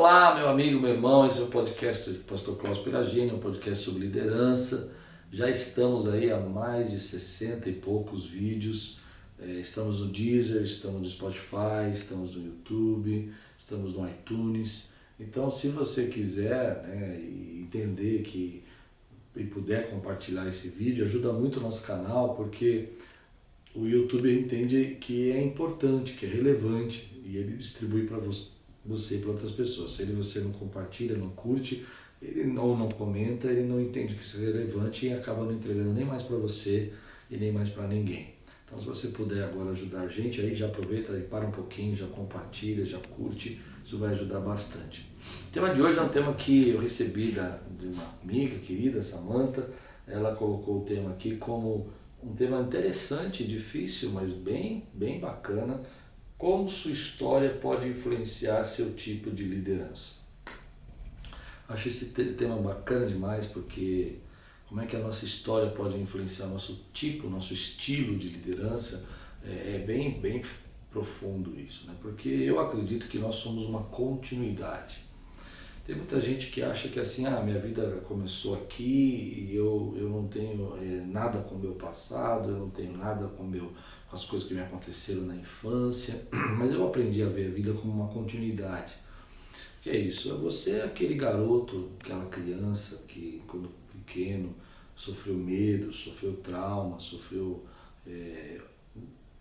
Olá, meu amigo, meu irmão, esse é o podcast do Pastor Cláudio Piragini, um podcast sobre liderança. Já estamos aí há mais de 60 e poucos vídeos. Estamos no Deezer, estamos no Spotify, estamos no YouTube, estamos no iTunes. Então, se você quiser entender e puder compartilhar esse vídeo, ajuda muito o nosso canal, porque o YouTube entende que é importante, que é relevante, e ele distribui para você e para outras pessoas. Se você não compartilha, não curte, ou não comenta, ele não entende que isso é relevante e acaba não entregando nem mais para você e nem mais para ninguém. Então, se você puder agora ajudar a gente, aí já aproveita e para um pouquinho, já compartilha, já curte, isso vai ajudar bastante. O tema de hoje é um tema que eu recebi de uma amiga querida, Samantha. Ela colocou o tema aqui como um tema interessante, difícil, mas bem bacana. Como sua história pode influenciar seu tipo de liderança? Acho esse tema bacana demais, porque como é que a nossa história pode influenciar nosso tipo, nosso estilo de liderança? É bem profundo isso, né? Porque eu acredito que nós somos uma continuidade. Tem muita gente que acha que assim, minha vida começou aqui e eu não tenho nada com o meu passado, eu não tenho nada com as coisas que me aconteceram na infância, mas eu aprendi a ver a vida como uma continuidade. Que é isso? Você é aquele garoto, aquela criança que quando pequeno sofreu medo, sofreu trauma, sofreu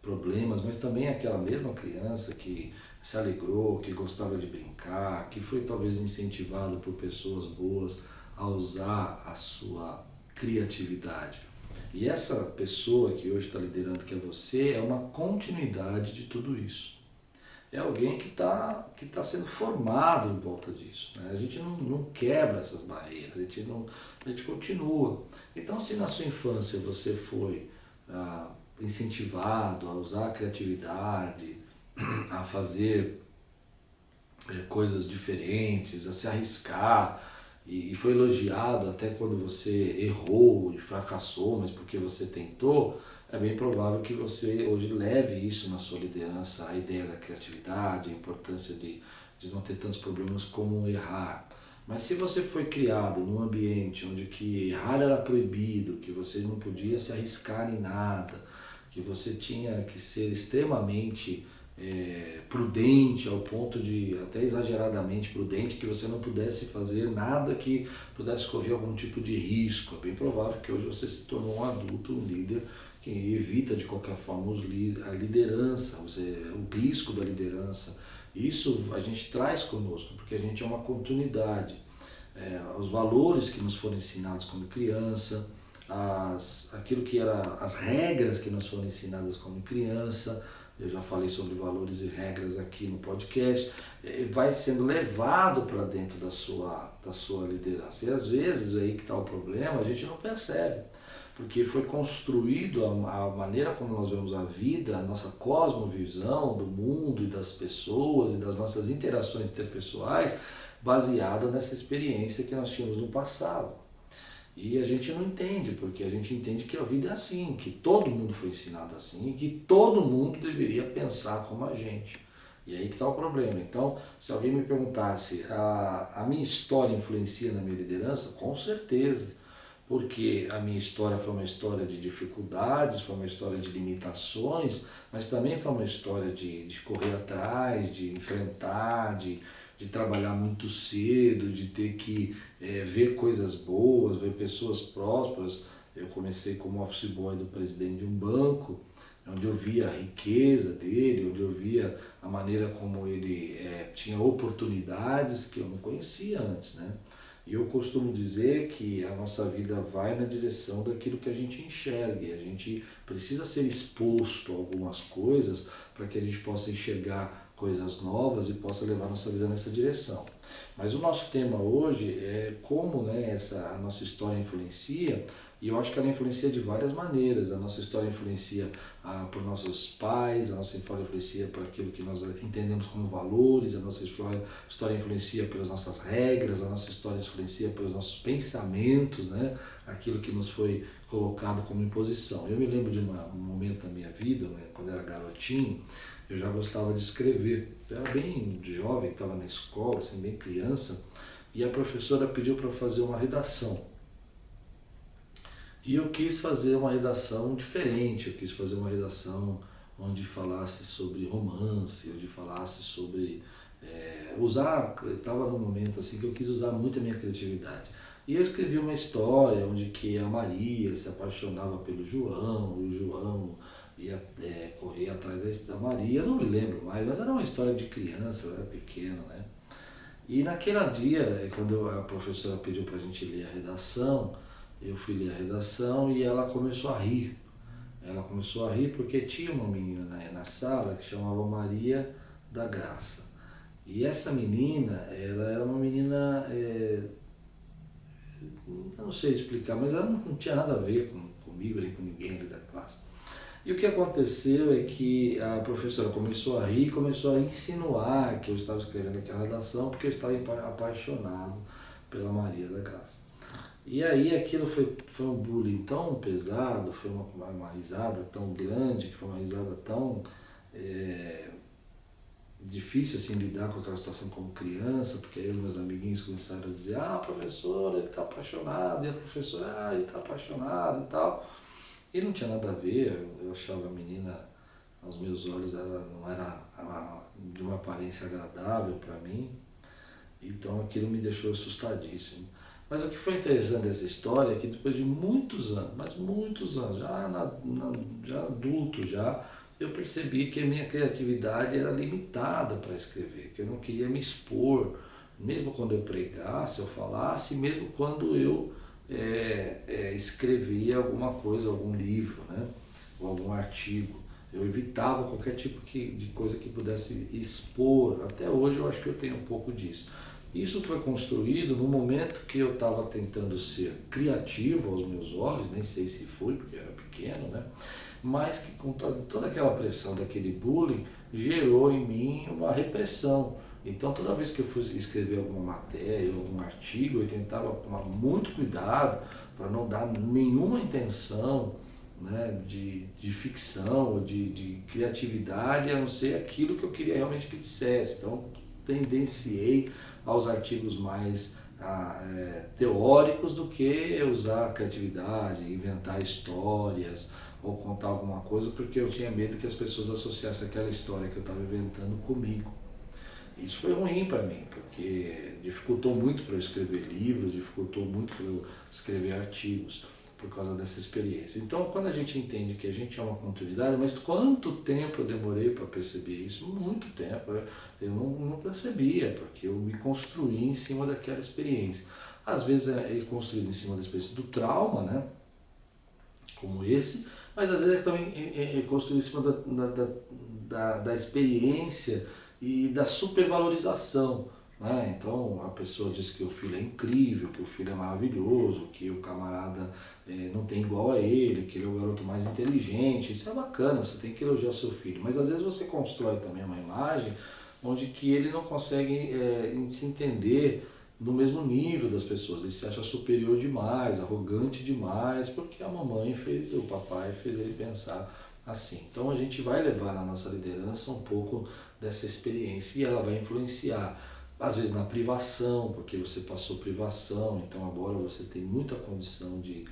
problemas, mas também é aquela mesma criança que se alegrou, que gostava de brincar, que foi talvez incentivado por pessoas boas a usar a sua criatividade. E essa pessoa que hoje está liderando, que é você, é uma continuidade de tudo isso. É alguém que tá sendo formado em volta disso, né? A gente não quebra essas barreiras, a gente continua. Então, se na sua infância você foi incentivado a usar a criatividade, a fazer coisas diferentes, a se arriscar, e foi elogiado até quando você errou e fracassou, mas porque você tentou, é bem provável que você hoje leve isso na sua liderança, a ideia da criatividade, a importância de não ter tantos problemas como errar. Mas se você foi criado num ambiente onde que errar era proibido, que você não podia se arriscar em nada, que você tinha que ser extremamente prudente, ao ponto de até exageradamente prudente, que você não pudesse fazer nada que pudesse correr algum tipo de risco. É bem provável que hoje você se tornou um adulto, um líder que evita de qualquer forma a liderança, o risco da liderança. Isso a gente traz conosco, porque a gente é uma continuidade. Os valores que nos foram ensinados quando criança, aquilo que era as regras que nos foram ensinadas como criança, eu já falei sobre valores e regras aqui no podcast, vai sendo levado para dentro da sua liderança. E às vezes, aí que está o problema, a gente não percebe, porque foi construído a maneira como nós vemos a vida, a nossa cosmovisão do mundo e das pessoas e das nossas interações interpessoais, baseada nessa experiência que nós tínhamos no passado. E a gente não entende, porque a gente entende que a vida é assim, que todo mundo foi ensinado assim, e que todo mundo deveria pensar como a gente. E aí que está o problema. Então, se alguém me perguntasse, a minha história influencia na minha liderança? Com certeza, porque a minha história foi uma história de dificuldades, foi uma história de limitações, mas também foi uma história de correr atrás, de enfrentar, de trabalhar muito cedo, de ter que ver coisas boas, ver pessoas prósperas. Eu comecei como office boy do presidente de um banco, onde eu via a riqueza dele, onde eu via a maneira como ele tinha oportunidades que eu não conhecia antes, né? E eu costumo dizer que a nossa vida vai na direção daquilo que a gente enxerga, e a gente precisa ser exposto a algumas coisas para que a gente possa enxergar coisas novas e possa levar nossa vida nessa direção. Mas o nosso tema hoje é como a nossa história influencia, e eu acho que ela influencia de várias maneiras. A nossa história influencia por nossos pais, a nossa história influencia por aquilo que nós entendemos como valores, a nossa história influencia pelas nossas regras, a nossa história influencia pelos nossos pensamentos, né? Aquilo que nos foi colocado como imposição. Eu me lembro de um momento da minha vida, né, quando eu era garotinho. eu já gostava de escrever. Eu era bem jovem, estava na escola, assim, bem criança, e a professora pediu para eu fazer uma redação. E eu quis fazer uma redação diferente, eu quis fazer uma redação onde falasse sobre romance, onde falasse sobre usar, eu estava num momento assim que eu quis usar muito a minha criatividade. E eu escrevi uma história onde que a Maria se apaixonava pelo João, e o João ia correr atrás da Maria, eu não me lembro mais, mas era uma história de criança, eu era pequeno, né? E naquele dia, quando a professora pediu para a gente ler a redação, eu fui ler a redação e ela começou a rir. Ela começou a rir porque tinha uma menina na sala que chamava Maria da Graça. E essa menina, ela era uma menina, eu não sei explicar, mas ela não tinha nada a ver comigo nem com ninguém ali da classe. E o que aconteceu é que a professora começou a rir, começou a insinuar que eu estava escrevendo aquela redação porque eu estava apaixonado pela Maria da Graça. E aí aquilo foi um bullying tão pesado, foi uma risada tão grande, foi uma risada tão difícil assim lidar com aquela situação como criança, porque aí os meus amiguinhos começaram a dizer, professor, ele está apaixonado, e a professora, ele está apaixonado e tal. E não tinha nada a ver, eu achava a menina, aos meus olhos, ela não era de uma aparência agradável para mim, então aquilo me deixou assustadíssimo. Mas o que foi interessante dessa história é que depois de muitos anos, mas muitos anos, já adulto já, eu percebi que a minha criatividade era limitada para escrever, que eu não queria me expor, mesmo quando eu pregasse, eu falasse, mesmo quando eu escrevia alguma coisa, algum livro, né? Ou algum artigo. Eu evitava qualquer tipo de coisa que pudesse expor. Até hoje eu acho que eu tenho um pouco disso. Isso foi construído no momento que eu estava tentando ser criativo aos meus olhos, nem sei se foi, porque eu era pequeno, né? Mas que com toda aquela pressão daquele bullying gerou em mim uma repressão. Então toda vez que eu fui escrever alguma matéria, algum artigo, eu tentava tomar muito cuidado para não dar nenhuma intenção, né, de ficção ou de criatividade, a não ser aquilo que eu queria realmente que dissesse. Então tendenciei aos artigos mais teóricos do que usar a criatividade, inventar histórias ou contar alguma coisa, porque eu tinha medo que as pessoas associassem aquela história que eu estava inventando comigo. Isso foi ruim para mim, porque dificultou muito para eu escrever livros, dificultou muito para eu escrever artigos, por causa dessa experiência. Então, quando a gente entende que a gente é uma continuidade, mas quanto tempo eu demorei para perceber isso? Muito tempo. Eu não percebia, porque eu me construí em cima daquela experiência. Às vezes é construído em cima da experiência do trauma, né? Como esse, mas às vezes também é construído em cima da experiência e da supervalorização. Né? Então a pessoa diz que o filho é incrível, que o filho é maravilhoso, que o camarada não tem igual a ele, que ele é o garoto mais inteligente. Isso é bacana, você tem que elogiar seu filho, mas às vezes você constrói também uma imagem onde que ele não consegue se entender no mesmo nível das pessoas, ele se acha superior demais, arrogante demais, porque a mamãe fez, o papai fez ele pensar assim. Então a gente vai levar na nossa liderança um pouco dessa experiência e ela vai influenciar, às vezes na privação, porque você passou privação, então agora você tem muita condição de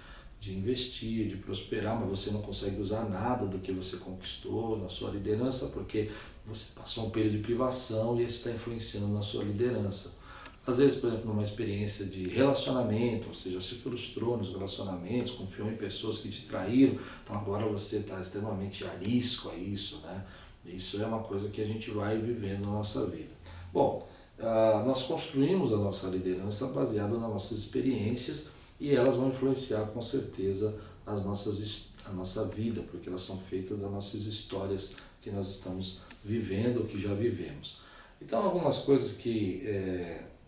investir, de prosperar, mas você não consegue usar nada do que você conquistou na sua liderança, porque você passou um período de privação e isso está influenciando na sua liderança. Às vezes, por exemplo, numa experiência de relacionamento, ou seja, se frustrou nos relacionamentos, confiou em pessoas que te traíram, então agora você está extremamente arisco a isso, né? Isso é uma coisa que a gente vai vivendo na nossa vida. Bom, nós construímos a nossa liderança baseada nas nossas experiências e elas vão influenciar com certeza a nossa vida, porque elas são feitas das nossas histórias que nós estamos vivendo ou que já vivemos. Então, algumas coisas que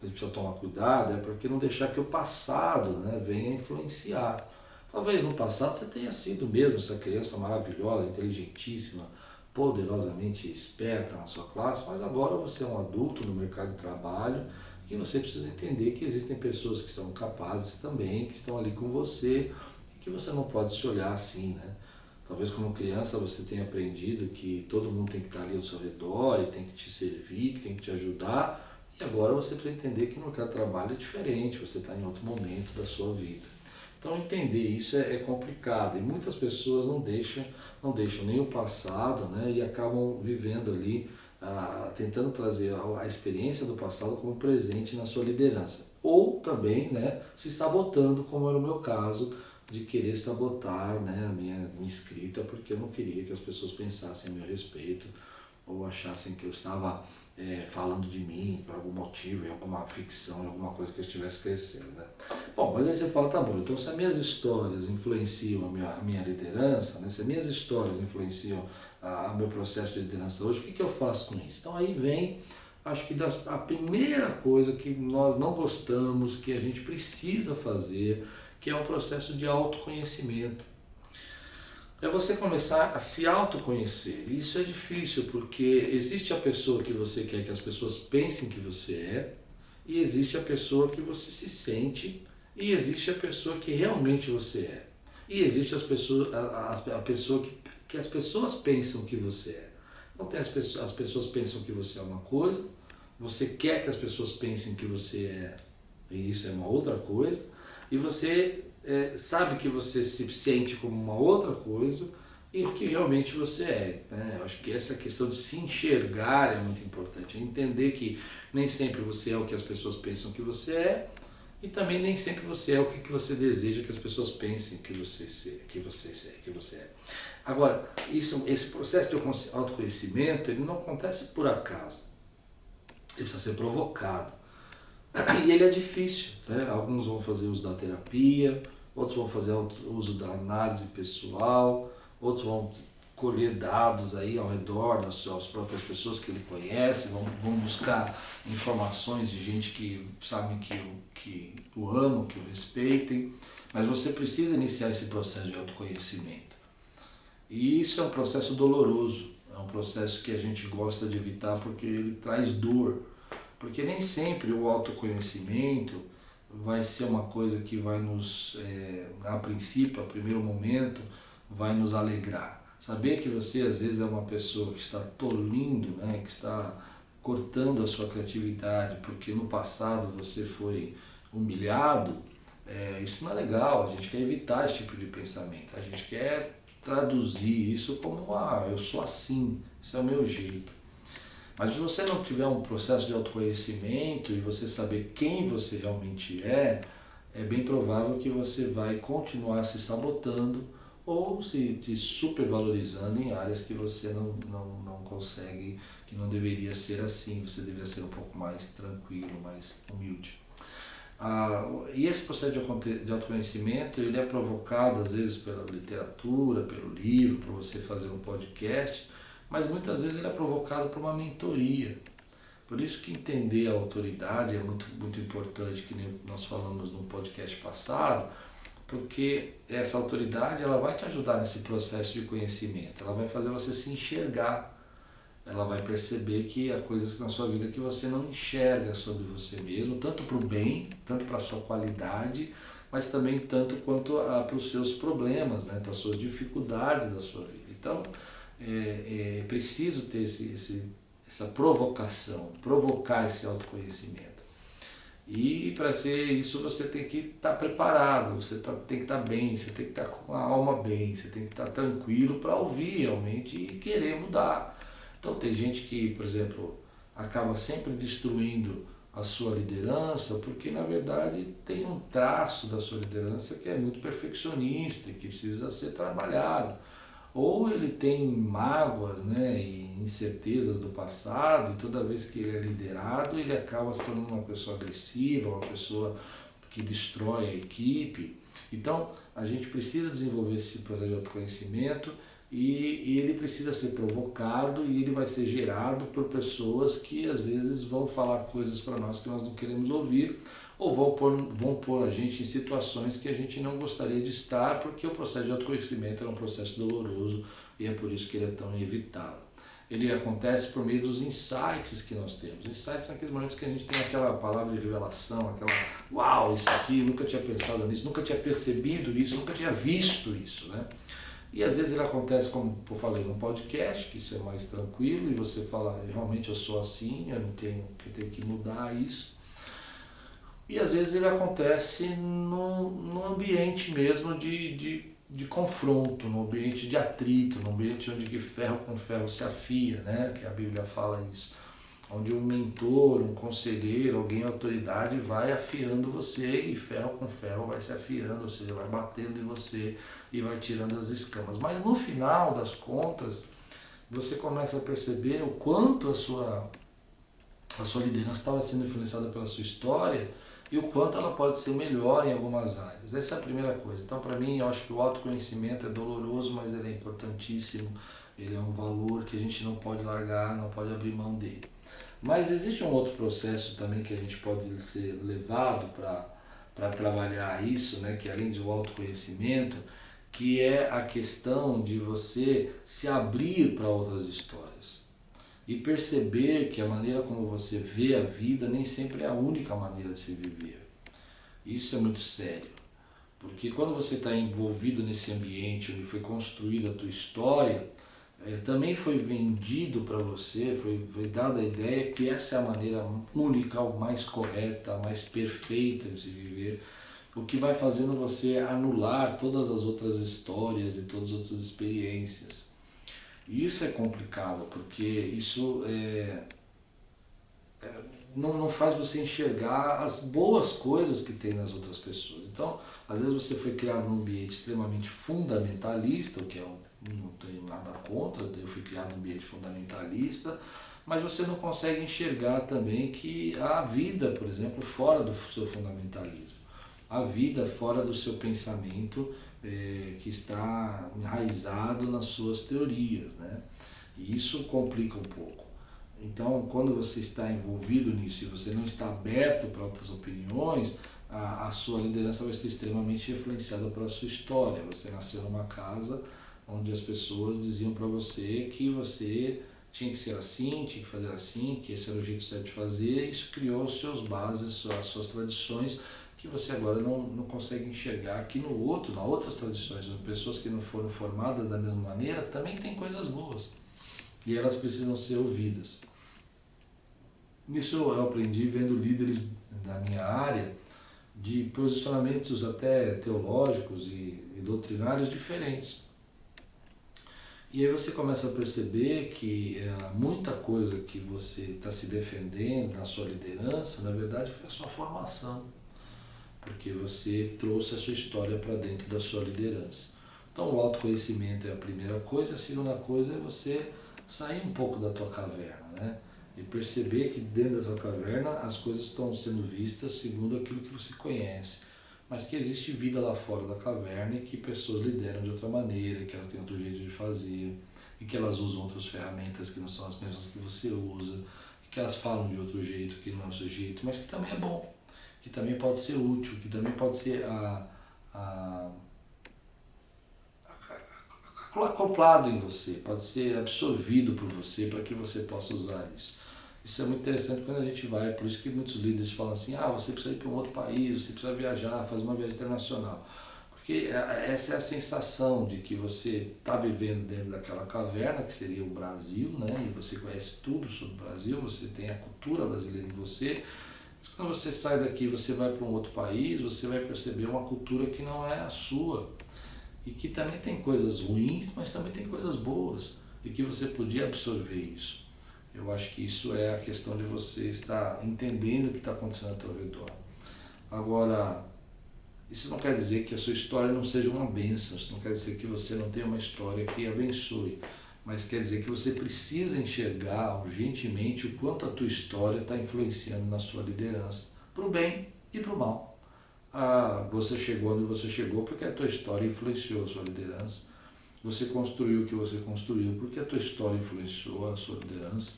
a gente precisa tomar cuidado porque não deixar que o passado, né, venha influenciar. Talvez no passado você tenha sido mesmo essa criança maravilhosa, inteligentíssima, poderosamente esperta na sua classe, mas agora você é um adulto no mercado de trabalho e você precisa entender que existem pessoas que são capazes também, que estão ali com você e que você não pode se olhar assim, né? Talvez como criança você tenha aprendido que todo mundo tem que estar ali ao seu redor e tem que te servir, que tem que te ajudar. E agora você precisa entender que no mercado de trabalho é diferente, você está em outro momento da sua vida. Então entender isso é complicado e muitas pessoas não deixam nem o passado, né, e acabam vivendo ali, tentando trazer a experiência do passado como presente na sua liderança. Ou também, né, se sabotando, como era o meu caso, de querer sabotar, né, a minha escrita, porque eu não queria que as pessoas pensassem a meu respeito ou achassem que eu estava falando de mim por algum motivo, em alguma ficção, em alguma coisa que eu estivesse crescendo, né? Bom, mas aí você fala, tá bom, então se as minhas histórias influenciam a minha liderança, né, se as minhas histórias influenciam o meu processo de liderança hoje, o que eu faço com isso? Então aí vem, acho que a primeira coisa que nós não gostamos, que a gente precisa fazer, que é um processo de autoconhecimento. É você começar a se autoconhecer. E isso é difícil porque existe a pessoa que você quer que as pessoas pensem que você é, e existe a pessoa que você se sente, e existe a pessoa que realmente você é. E existe a pessoa que as pessoas pensam que você é. Então tem as pessoas pensam que você é uma coisa, você quer que as pessoas pensem que você é, e isso é uma outra coisa, e você sabe que você se sente como uma outra coisa e o que realmente você é, né? Eu acho que essa questão de se enxergar é muito importante, entender que nem sempre você é o que as pessoas pensam que você é e também nem sempre você é o que você deseja que as pessoas pensem que você é. Agora, esse processo de autoconhecimento, ele não acontece por acaso, ele precisa ser provocado. E ele é difícil, né? Alguns vão fazer uso da terapia, outros vão fazer uso da análise pessoal, outros vão colher dados aí ao redor das próprias pessoas que ele conhece, vão buscar informações de gente que sabem que o amam, que o respeitem, mas você precisa iniciar esse processo de autoconhecimento. E isso é um processo doloroso, é um processo que a gente gosta de evitar porque ele traz dor. Porque nem sempre o autoconhecimento vai ser uma coisa que vai nos, a princípio, a primeiro momento, vai nos alegrar. Saber que você às vezes é uma pessoa que está tolindo, né, que está cortando a sua criatividade porque no passado você foi humilhado, isso não é legal, a gente quer evitar esse tipo de pensamento, a gente quer traduzir isso como, eu sou assim, esse é o meu jeito. Mas se você não tiver um processo de autoconhecimento e você saber quem você realmente é bem provável que você vai continuar se sabotando ou se supervalorizando em áreas que você não consegue, que não deveria ser assim, você deveria ser um pouco mais tranquilo, mais humilde. E esse processo de autoconhecimento, ele é provocado às vezes pela literatura, pelo livro, para você fazer um podcast, mas muitas vezes ele é provocado por uma mentoria. Por isso que entender a autoridade é muito, muito importante, que nem nós falamos no podcast passado, porque essa autoridade ela vai te ajudar nesse processo de conhecimento, ela vai fazer você se enxergar, ela vai perceber que há coisas na sua vida que você não enxerga sobre você mesmo, tanto para o bem, tanto para a sua qualidade, mas também tanto quanto para os seus problemas, né, para as suas dificuldades da sua vida. Então, é preciso ter essa provocação, provocar esse autoconhecimento. E para ser isso você tem que estar preparado, você tem que estar bem, você tem que estar com a alma bem, você tem que estar tranquilo para ouvir realmente e querer mudar. Então tem gente que, por exemplo, acaba sempre destruindo a sua liderança porque na verdade tem um traço da sua liderança que é muito perfeccionista e que precisa ser trabalhado. Ou ele tem mágoas, né, e incertezas do passado, e toda vez que ele é liderado, ele acaba se tornando uma pessoa agressiva, uma pessoa que destrói a equipe. Então, a gente precisa desenvolver esse processo de autoconhecimento e ele precisa ser provocado e ele vai ser gerado por pessoas que às vezes vão falar coisas para nós que nós não queremos ouvir, ou vão pôr a gente em situações que a gente não gostaria de estar, porque o processo de autoconhecimento é um processo doloroso e é por isso que ele é tão evitado. Ele acontece por meio dos insights que nós temos. Insights são aqueles momentos que a gente tem aquela palavra de revelação, aquela, uau, isso aqui, nunca tinha pensado nisso, nunca tinha percebido isso, nunca tinha visto isso, né? E às vezes ele acontece, como eu falei, no podcast, que isso é mais tranquilo, e você fala, realmente eu sou assim, eu tenho que mudar isso. E às vezes ele acontece no ambiente mesmo de confronto, no ambiente de atrito, no ambiente onde que ferro com ferro se afia, né? Que a Bíblia fala isso. Onde um mentor, um conselheiro, alguém autoridade vai afiando você e ferro com ferro vai se afiando, ou seja, vai batendo em você e vai tirando as escamas. Mas no final das contas, você começa a perceber o quanto a sua liderança estava sendo influenciada pela sua história e o quanto ela pode ser melhor em algumas áreas. Essa é a primeira coisa. Então, para mim, eu acho que o autoconhecimento é doloroso, mas ele é importantíssimo. Ele é um valor que a gente não pode largar, não pode abrir mão dele. Mas existe um outro processo também que a gente pode ser levado para trabalhar isso, né, que além do autoconhecimento, que é a questão de você se abrir para outras histórias e perceber que a maneira como você vê a vida nem sempre é a única maneira de se viver. Isso é muito sério, porque quando você está envolvido nesse ambiente onde foi construída a tua história, também foi vendido para você, foi dada a ideia que essa é a maneira única, mais correta, mais perfeita de se viver, o que vai fazendo você anular todas as outras histórias e todas as outras experiências. E isso é complicado, porque isso não faz você enxergar as boas coisas que tem nas outras pessoas. Então, às vezes você foi criado num ambiente extremamente fundamentalista, o que não tenho nada contra, eu fui criado num ambiente fundamentalista, mas você não consegue enxergar também que há vida, por exemplo, fora do seu fundamentalismo. Há vida fora do seu pensamento que está enraizado nas suas teorias, né? E isso complica um pouco. Então, quando você está envolvido nisso e você não está aberto para outras opiniões, a sua liderança vai ser extremamente influenciada pela sua história. Você nasceu numa casa onde as pessoas diziam para você que você tinha que ser assim, tinha que fazer assim, que esse era o jeito certo de fazer. Isso criou os seus bases, as suas tradições, que você agora não consegue enxergar que no outro, nas outras tradições, pessoas que não foram formadas da mesma maneira, também tem coisas boas. E elas precisam ser ouvidas. Isso eu aprendi vendo líderes da minha área de posicionamentos até teológicos e doutrinários diferentes. E aí você começa a perceber que muita coisa que você está se defendendo na sua liderança, na verdade foi a sua formação, porque você trouxe a sua história para dentro da sua liderança. Então o autoconhecimento é a primeira coisa, a segunda coisa é você sair um pouco da tua caverna, né? E perceber que dentro da tua caverna as coisas estão sendo vistas segundo aquilo que você conhece, mas que existe vida lá fora da caverna e que pessoas lideram de outra maneira, que elas têm outro jeito de fazer, e que elas usam outras ferramentas que não são as mesmas que você usa, e que elas falam de outro jeito que não é o seu jeito, mas que também é bom, que também pode ser útil, que também pode ser acoplado em você, pode ser absorvido por você para que você possa usar isso. Isso é muito interessante quando a gente vai, por isso que muitos líderes falam assim, você precisa ir para um outro país, você precisa viajar, fazer uma viagem internacional. Porque essa é a sensação de que você está vivendo dentro daquela caverna, que seria o Brasil, né? E você conhece tudo sobre o Brasil, você tem a cultura brasileira em você. Mas quando você sai daqui, você vai para um outro país, você vai perceber uma cultura que não é a sua. E que também tem coisas ruins, mas também tem coisas boas. E que você podia absorver isso. Eu acho que isso é a questão de você estar entendendo o que está acontecendo ao teu redor. Agora, isso não quer dizer que a sua história não seja uma bênção, isso não quer dizer que você não tenha uma história que abençoe, mas quer dizer que você precisa enxergar urgentemente o quanto a tua história está influenciando na sua liderança, para o bem e para o mal. Você chegou onde você chegou porque a tua história influenciou a sua liderança. Você construiu o que você construiu porque a tua história influenciou a sua liderança.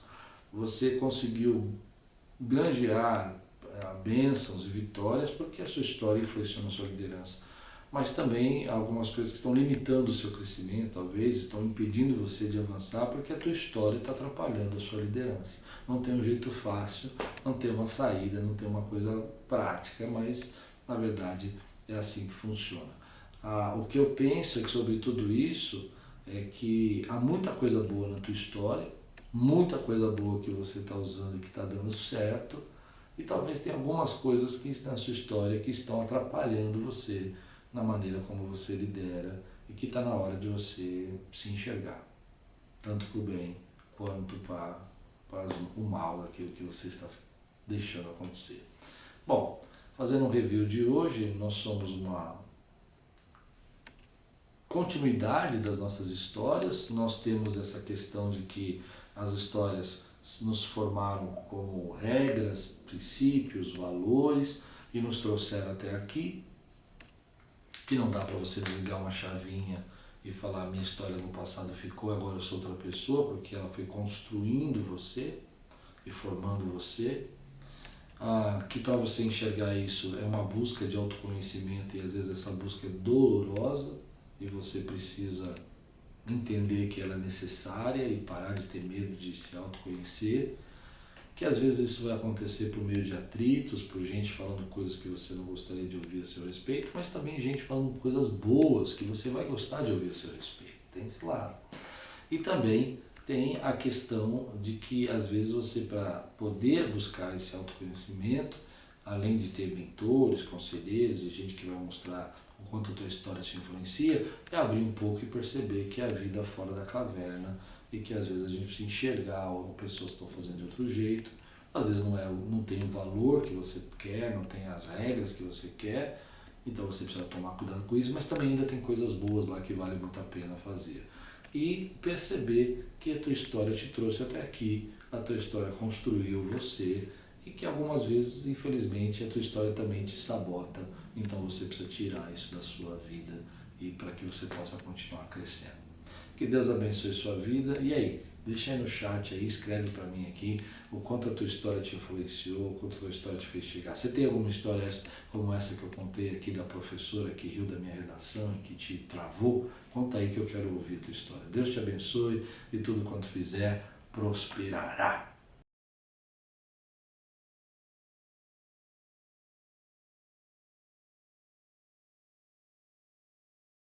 Você conseguiu granjear bênçãos e vitórias porque a sua história influenciou na sua liderança. Mas também algumas coisas que estão limitando o seu crescimento, talvez, estão impedindo você de avançar porque a tua história está atrapalhando a sua liderança. Não tem um jeito fácil, não tem uma saída, não tem uma coisa prática, mas na verdade é assim que funciona. O que eu penso é que sobre tudo isso é que há muita coisa boa na tua história, muita coisa boa que você está usando e que está dando certo, e talvez tenha algumas coisas que na sua história que estão atrapalhando você na maneira como você lidera e que está na hora de você se enxergar, tanto para o bem quanto para o mal, aquilo que você está deixando acontecer. Bom, fazendo um review de hoje, nós somos uma continuidade das nossas histórias. Nós temos essa questão de que as histórias nos formaram como regras, princípios, valores e nos trouxeram até aqui, que não dá para você desligar uma chavinha e falar minha história no passado ficou, agora eu sou outra pessoa, porque ela foi construindo você e formando você. Que para você enxergar isso é uma busca de autoconhecimento e às vezes essa busca é dolorosa e você precisa entender que ela é necessária e parar de ter medo de se autoconhecer, que às vezes isso vai acontecer por meio de atritos, por gente falando coisas que você não gostaria de ouvir a seu respeito, mas também gente falando coisas boas que você vai gostar de ouvir a seu respeito, tem esse lado. E também tem a questão de que às vezes você, para poder buscar esse autoconhecimento, além de ter mentores, conselheiros e gente que vai mostrar o quanto a tua história te influencia, é abrir um pouco e perceber que a vida é fora da caverna e que às vezes a gente precisa enxergar ou pessoas estão fazendo de outro jeito, às vezes não tem o valor que você quer, não tem as regras que você quer, então você precisa tomar cuidado com isso, mas também ainda tem coisas boas lá que vale muito a pena fazer. E perceber que a tua história te trouxe até aqui, a tua história construiu você, e que algumas vezes, infelizmente, a tua história também te sabota, então você precisa tirar isso da sua vida e para que você possa continuar crescendo. Que Deus abençoe sua vida. E aí, deixa aí no chat aí, escreve para mim aqui o quanto a tua história te influenciou, o quanto a tua história te fez chegar. Você tem alguma história como essa que eu contei aqui da professora que riu da minha redação e que te travou? Conta aí que eu quero ouvir a tua história. Deus te abençoe e tudo quanto fizer prosperará.